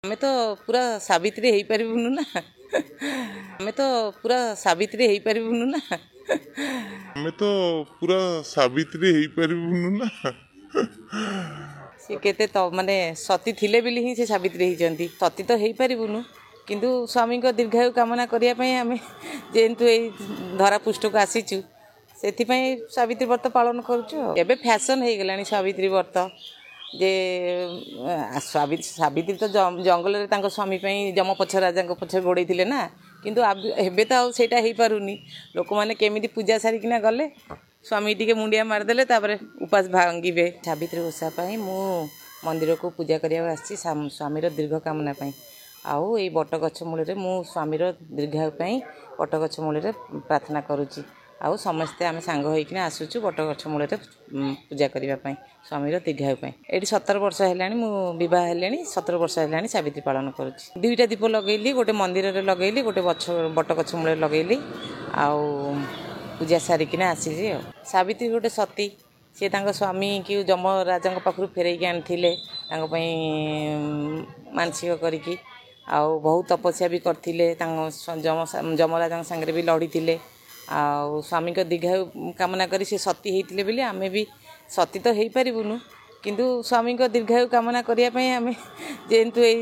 ଆମେ ତ ପୁରା ସାବିତ୍ରୀ ହେଇପାରିବୁନୁ ନା ଆମେ ତ ପୁରା ସାବିତ୍ରୀ ହେଇପାରିବୁନୁ ନା ଆମେ ତ ପୁରା ସାବିତ୍ରୀ ହେଇପାରିବୁନୁ ନା। ସେ କେତେ ମାନେ ସତୀ ଥିଲେ ବୋଲି ହିଁ ସେ ସାବିତ୍ରୀ ହେଇଛନ୍ତି। ସତୀ ତ ହେଇପାରିବୁନୁ କିନ୍ତୁ ସ୍ୱାମୀଙ୍କ ଦୀର୍ଘାୟୁ କାମନା କରିବା ପାଇଁ ଆମେ ଯେହେତୁ ଏଇ ଧରା ପୃଷ୍ଠକୁ ଆସିଛୁ ସେଥିପାଇଁ ସାବିତ୍ରୀ ବ୍ରତ ପାଳନ କରୁଛୁ। ଏବେ ଫ୍ୟାସନ୍ ହେଇଗଲାଣି ସାବିତ୍ରୀ ବ୍ରତ ଯେ ସାବିତ୍ରୀ ତ ଜଙ୍ଗଲରେ ତାଙ୍କ ସ୍ୱାମୀ ପାଇଁ ଯମପଛ ରାଜାଙ୍କ ପଛରେ ଗୋଡ଼େଇଥିଲେ ନା, କିନ୍ତୁ ଏବେ ତ ଆଉ ସେଇଟା ହେଇପାରୁନି। ଲୋକମାନେ କେମିତି ପୂଜା ସାରିକିନା ଗଲେ ସ୍ୱାମୀ ଟିକେ ମୁଣ୍ଡିଆ ମାରିଦେଲେ ତାପରେ ଉପାସ ଭାଙ୍ଗିବେ। ସାବିତ୍ରୀ ଓଷା ପାଇଁ ମୁଁ ମନ୍ଦିରକୁ ପୂଜା କରିବାକୁ ଆସିଛି ସ୍ୱାମୀର ଦୀର୍ଘ କାମନା ପାଇଁ। ଆଉ ଏଇ ବଟଗଛ ମୂଳରେ ମୁଁ ସ୍ୱାମୀର ଦୀର୍ଘାୟୁ ପାଇଁ ବଟଗଛ ମୂଳରେ ପ୍ରାର୍ଥନା କରୁଛି। ଆଉ ସମସ୍ତେ ଆମେ ସାଙ୍ଗ ହୋଇକିନା ଆସୁଛୁ ବଟଗଛ ମୂଳରେ ପୂଜା କରିବା ପାଇଁ ସ୍ୱାମୀର ଦୀର୍ଘାୟୁ ପାଇଁ। ଏଇଠି 17 ବର୍ଷ ହେଲାଣି, ମୁଁ ବିବାହ ହେଲେଣି 17 ବର୍ଷ ହେଲାଣି ସାବିତ୍ରୀ ପାଳନ କରୁଛି। 2ଟା ଦୀପ ଲଗେଇଲି, ଗୋଟେ ମନ୍ଦିରରେ ଲଗେଇଲି, ଗୋଟେ ବଟଗଛ ମୂଳରେ ଲଗେଇଲି। ଆଉ ପୂଜା ସାରିକିନା ଆସିଛି। ଆଉ ସାବିତ୍ରୀ ଗୋଟେ ସତୀ, ସିଏ ତାଙ୍କ ସ୍ୱାମୀକି ଯମରାଜାଙ୍କ ପାଖରୁ ଫେରାଇକି ଆଣିଥିଲେ ତାଙ୍କ ପାଇଁ ମାନସିକ କରିକି। ଆଉ ବହୁତ ତପସ୍ୟା ବି କରିଥିଲେ, ତାଙ୍କ ଯମରାଜାଙ୍କ ସାଙ୍ଗରେ ବି ଲଢ଼ିଥିଲେ। ଆଉ ସ୍ୱାମୀଙ୍କ ଦୀର୍ଘାୟୁ କାମନା କରି ସେ ସତୀ ହେଇଥିଲେ ବୋଲି ଆମେ ବି ସତୀ ତ ହେଇପାରିବୁନୁ କିନ୍ତୁ ସ୍ୱାମୀଙ୍କ ଦୀର୍ଘାୟୁ କାମନା କରିବା ପାଇଁ ଆମେ ଯେହେତୁ ଏଇ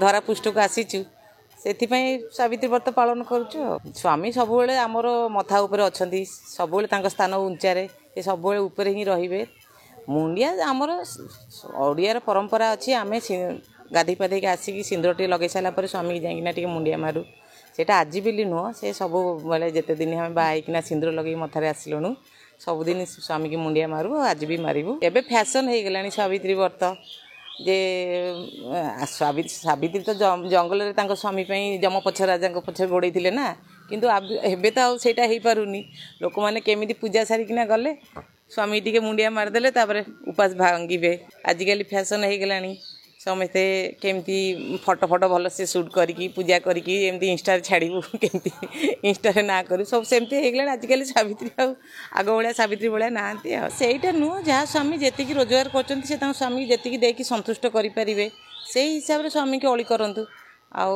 ଧରା ପୃଷ୍ଠକୁ ଆସିଛୁ ସେଥିପାଇଁ ସାବିତ୍ରୀ ବ୍ରତ ପାଳନ କରୁଛୁ। ଆଉ ସ୍ୱାମୀ ସବୁବେଳେ ଆମର ମଥା ଉପରେ ଅଛନ୍ତି, ସବୁବେଳେ ତାଙ୍କ ସ୍ଥାନ ଉଞ୍ଚାରେ, ସେ ସବୁବେଳେ ଉପରେ ହିଁ ରହିବେ। ମୁଣ୍ଡିଆ ଆମର ଓଡ଼ିଆର ପରମ୍ପରା ଅଛି, ଆମେ ଗାଧୋଇ ପାଧେଇକି ଆସିକି ସିନ୍ଦୁର ଟିକେ ଲଗେଇ ସାରିଲା ପରେ ସ୍ୱାମୀକି ଯାଇକିନା ଟିକେ ମୁଣ୍ଡିଆ ମାରୁ। ସେଇଟା ଆଜି ବୋଲି ନୁହଁ, ସେ ସବୁବେଳେ ଯେତେ ଦିନ ଆମେ ବାହା ହେଇକିନା ସିନ୍ଦୁର ଲଗେଇକି ମଥାରେ ଆସିଲୁଣୁ ସବୁଦିନ ସ୍ୱାମୀକି ମୁଣ୍ଡିଆ ମାରୁ, ଆଜି ବି ମାରିବୁ। ଏବେ ଫ୍ୟାସନ୍ ହେଇଗଲାଣି ସାବିତ୍ରୀ ବ୍ରତ ଯେ ସାବିତ୍ରୀ ତ ଜଙ୍ଗଲରେ ତାଙ୍କ ସ୍ୱାମୀ ପାଇଁ ଯମପଛ ରାଜାଙ୍କ ପଛରେ ଗୋଡ଼େଇଥିଲେ ନା, କିନ୍ତୁ ଏବେ ତ ଆଉ ସେଇଟା ହେଇପାରୁନି। ଲୋକମାନେ କେମିତି ପୂଜା ସାରିକିନା ଗଲେ ସ୍ୱାମୀ ଟିକେ ମୁଣ୍ଡିଆ ମାରିଦେଲେ ତାପରେ ଉପାସ ଭାଙ୍ଗିବେ। ଆଜିକାଲି ଫ୍ୟାସନ୍ ହେଇଗଲାଣି, ସମସ୍ତେ କେମିତି ଫଟୋ ଭଲସେ ସୁଟ୍ କରିକି ପୂଜା କରିକି ଏମିତି ଇନଷ୍ଟାରେ ଛାଡ଼ିବୁ, କେମିତି ଇନଷ୍ଟାରେ ନାଁ କରୁ, ସବୁ ସେମିତି ହେଇଗଲାଣି। ଆଜିକାଲି ସାବିତ୍ରୀ ଆଉ ଆଗ ଭଳିଆ ସାବିତ୍ରୀ ଭଳିଆ ନାହାନ୍ତି। ଆଉ ସେଇଟା ନୁହଁ, ଯାହା ସ୍ୱାମୀ ଯେତିକି ରୋଜଗାର କରୁଛନ୍ତି ସେ ତାଙ୍କ ସ୍ୱାମୀକି ଯେତିକି ଦେଇକି ସନ୍ତୁଷ୍ଟ କରିପାରିବେ ସେଇ ହିସାବରେ ସ୍ୱାମୀକି ଅଳି କରନ୍ତୁ। ଆଉ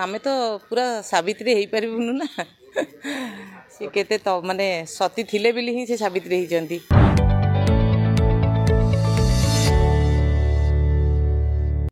ଆମେ ତ ପୁରା ସାବିତ୍ରୀ ହେଇପାରିବୁନୁ ନା ସେ କେତେ ମାନେ ସତୀ ଥିଲେ ବୋଲି ହିଁ ସେ ସାବିତ୍ରୀ ହେଇଛନ୍ତି।